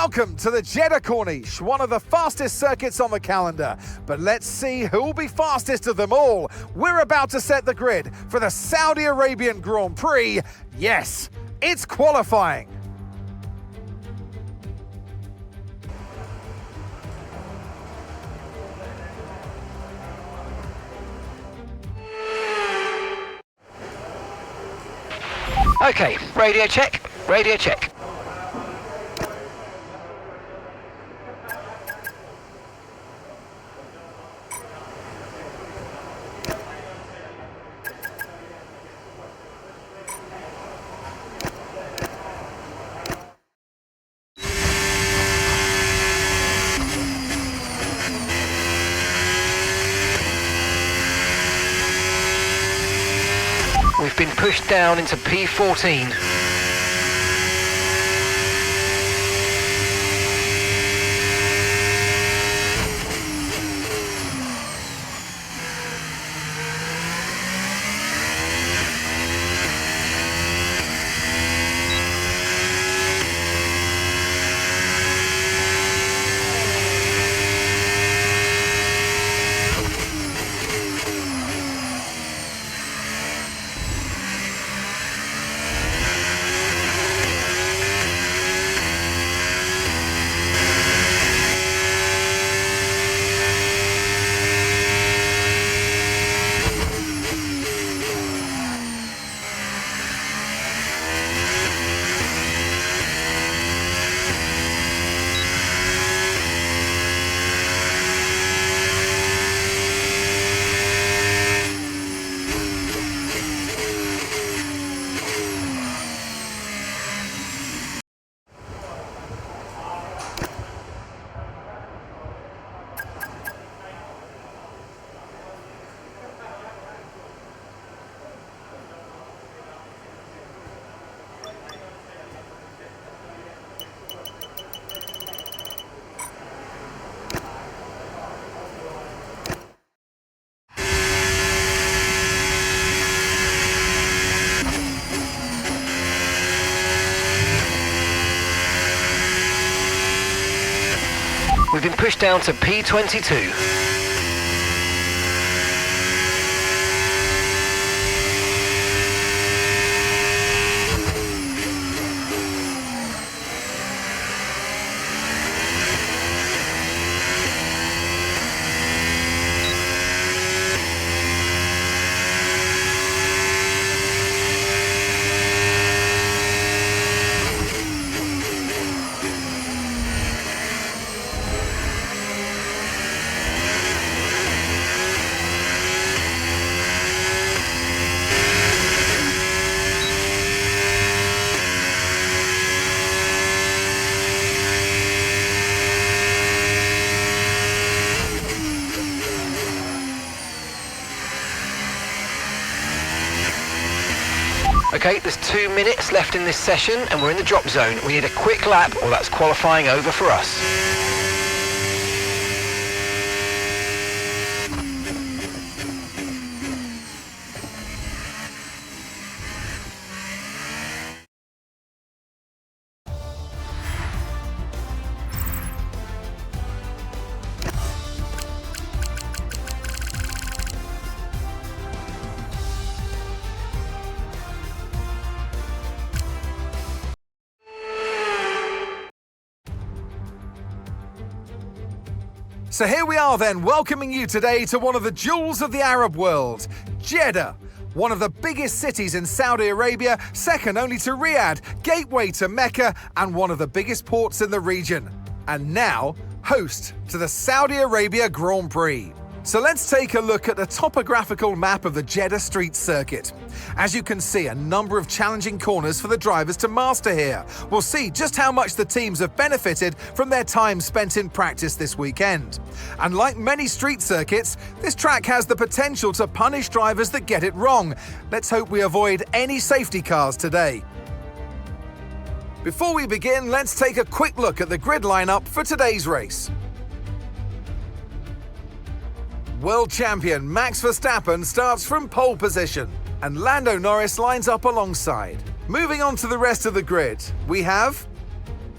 Welcome to the Jeddah Corniche, one of the fastest circuits on the calendar. But let's see who will be fastest of them all. We're about to set the grid for the Saudi Arabian Grand Prix. Yes, it's qualifying. Okay, radio check, radio check. We've been pushed down into P14. We've been pushed down to P22. Okay, there's 2 minutes left in this session and we're in the drop zone. We need a quick lap or that's qualifying over for us. So here we are then, welcoming you today to one of the jewels of the Arab world, Jeddah, one of the biggest cities in Saudi Arabia, second only to Riyadh, gateway to Mecca, and one of the biggest ports in the region. And now, host to the Saudi Arabia Grand Prix. So let's take a look at the topographical map of the Jeddah street circuit. As you can see, a number of challenging corners for the drivers to master here. We'll see just how much the teams have benefited from their time spent in practice this weekend. And like many street circuits, this track has the potential to punish drivers that get it wrong. Let's hope we avoid any safety cars today. Before we begin, let's take a quick look at the grid lineup for today's race. World champion Max Verstappen starts from pole position, and Lando Norris lines up alongside. Moving on to the rest of the grid, we have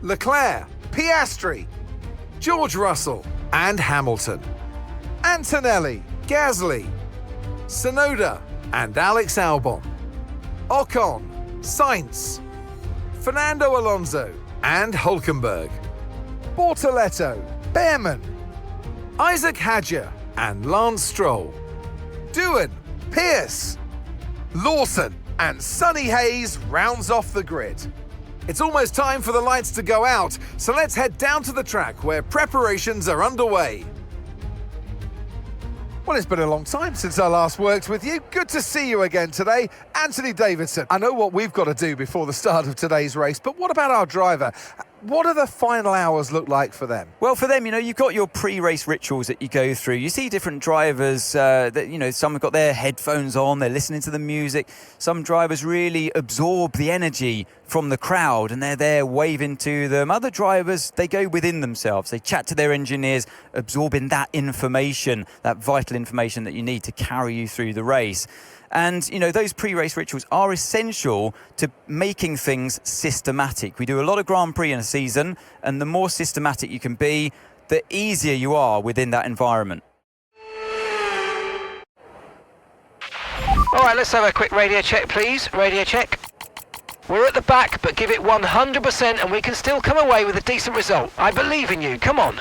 Leclerc, Piastri, George Russell and Hamilton, Antonelli, Gasly, Tsunoda and Alex Albon, Ocon, Sainz, Fernando Alonso and Hülkenberg, Bortoletto, Behrman, Isaac Hadjar and Lance Stroll, Doohan, Pierce, Lawson and Sonny Hayes rounds off the grid. It's almost time for the lights to go out, so let's head down to the track where preparations are underway. Well, it's been a long time since I last worked with you. Good to see you again today. Anthony Davidson, I know what we've got to do before the start of today's race, but what about our driver? What do the final hours look like for them? Well, for them, you've got your pre-race rituals that you go through. You see different drivers that, some have got their headphones on, they're listening to the music. Some drivers really absorb the energy from the crowd and they're there waving to them. Other drivers, they go within themselves. They chat to their engineers, absorbing that information, that vital information that you need to carry you through the race. And, those pre-race rituals are essential to making things systematic. We do a lot of Grand Prix in a season, and the more systematic you can be, the easier you are within that environment. All right, let's have a quick radio check, please. Radio check. We're at the back, but give it 100% and we can still come away with a decent result. I believe in you. Come on.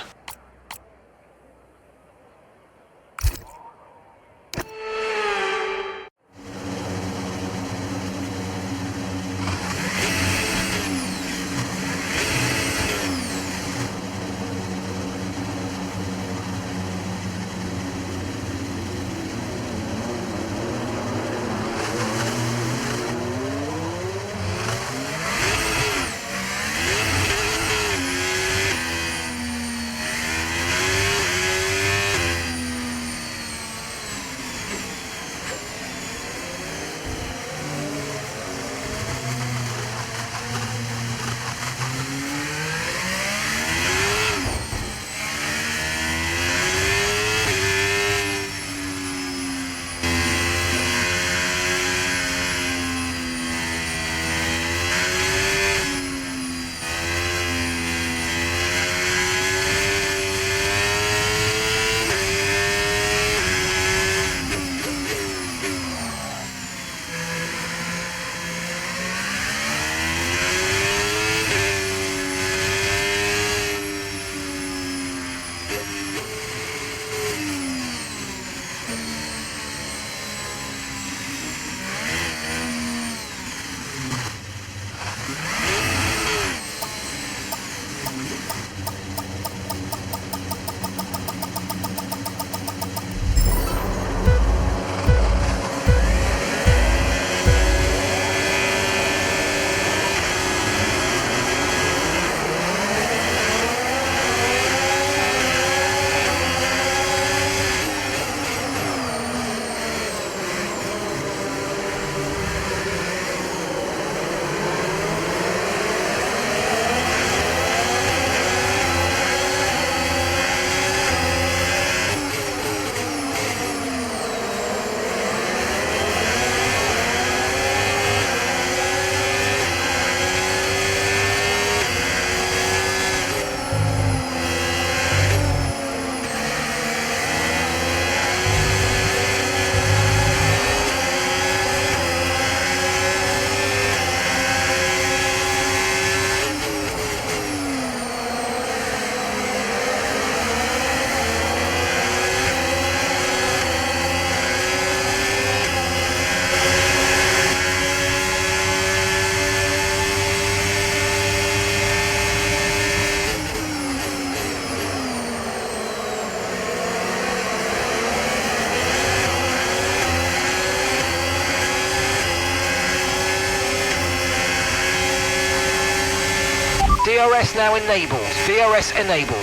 DRS now enabled. DRS enabled.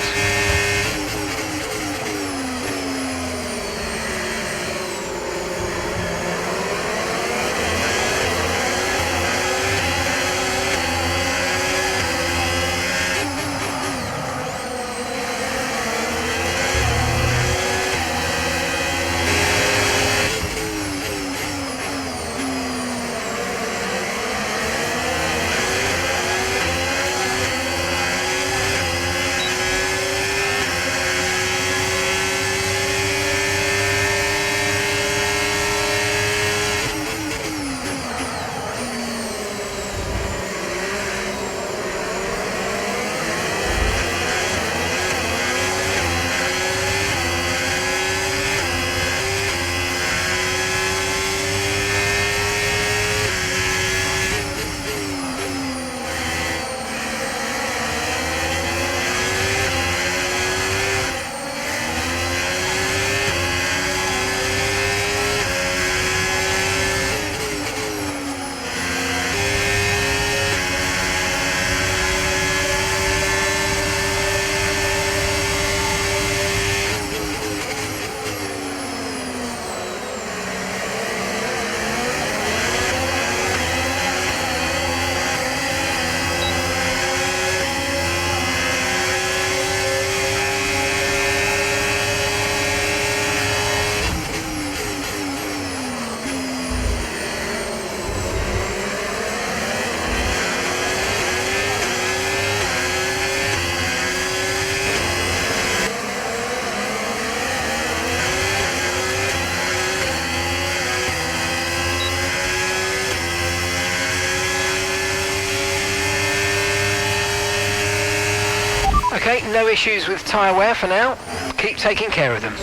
Okay, no issues with tyre wear for now. Keep taking care of them.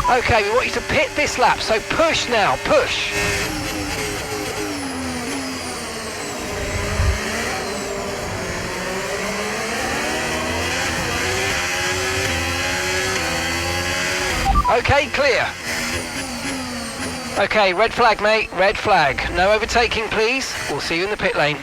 Okay, we want you to pit this lap, so push now, push. Okay, clear. Okay, red flag, mate, red flag. No overtaking, please. We'll see you in the pit lane.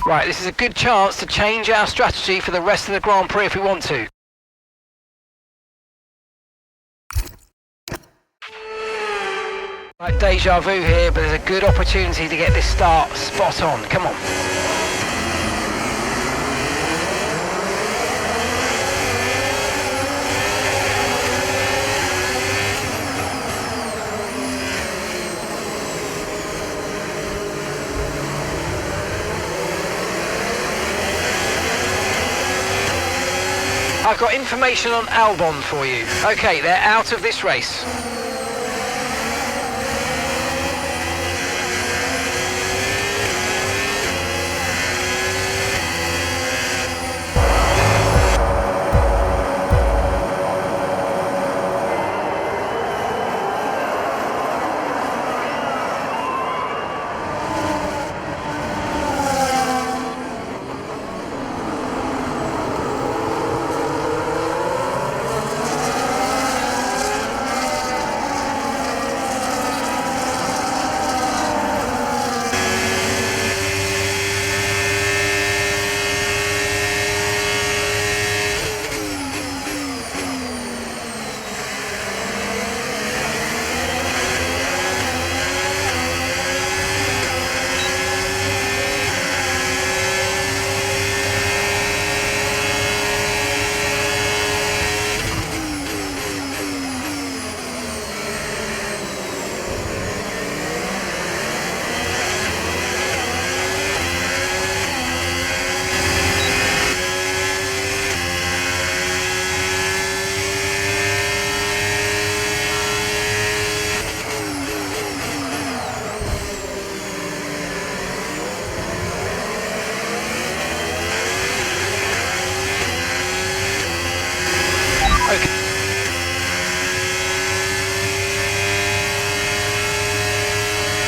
Right, this is a good chance to change our strategy for the rest of the Grand Prix if we want to. Right, deja vu here, but there's a good opportunity to get this start spot on. Come on. I've got information on Albon for you. Okay, they're out of this race.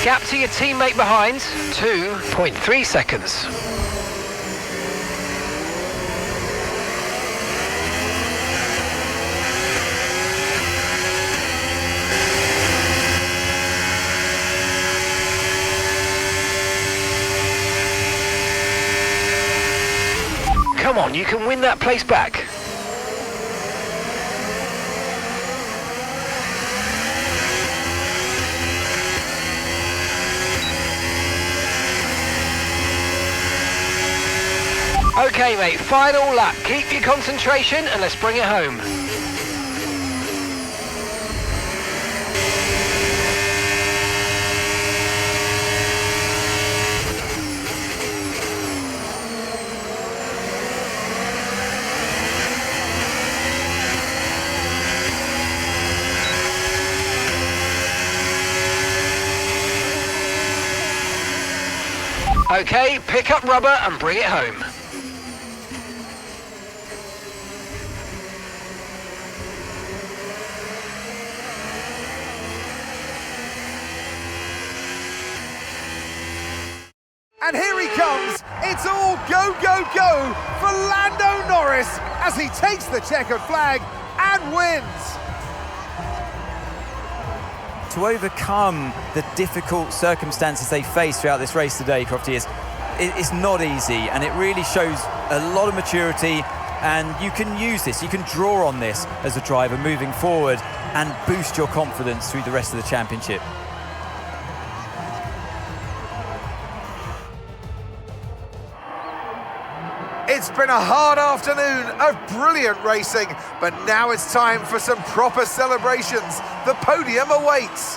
Gap to your teammate behind, 2.3 seconds. Come on, you can win that place back. Okay, mate, final lap. Keep your concentration and let's bring it home. Okay, pick up rubber and bring it home. And here he comes. It's all go, go, go for Lando Norris as he takes the checkered flag and wins. To overcome the difficult circumstances they face throughout this race today, Crofty, it's not easy, and it really shows a lot of maturity, and you can use this, you can draw on this as a driver moving forward and boost your confidence through the rest of the championship. It's been a hard afternoon of brilliant racing, but now it's time for some proper celebrations. The podium awaits.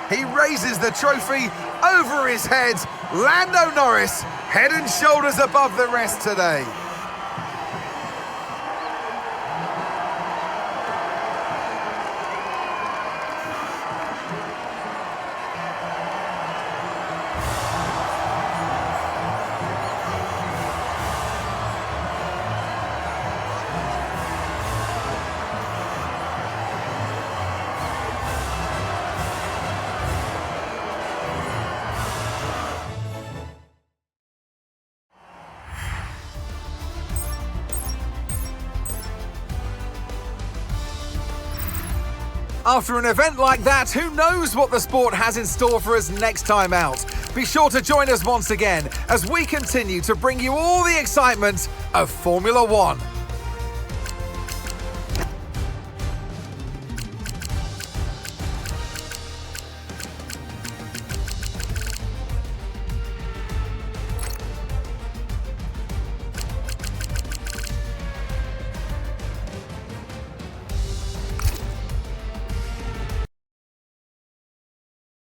He raises the trophy over his head. Lando Norris, head and shoulders above the rest today. After an event like that, who knows what the sport has in store for us next time out? Be sure to join us once again as we continue to bring you all the excitement of Formula One.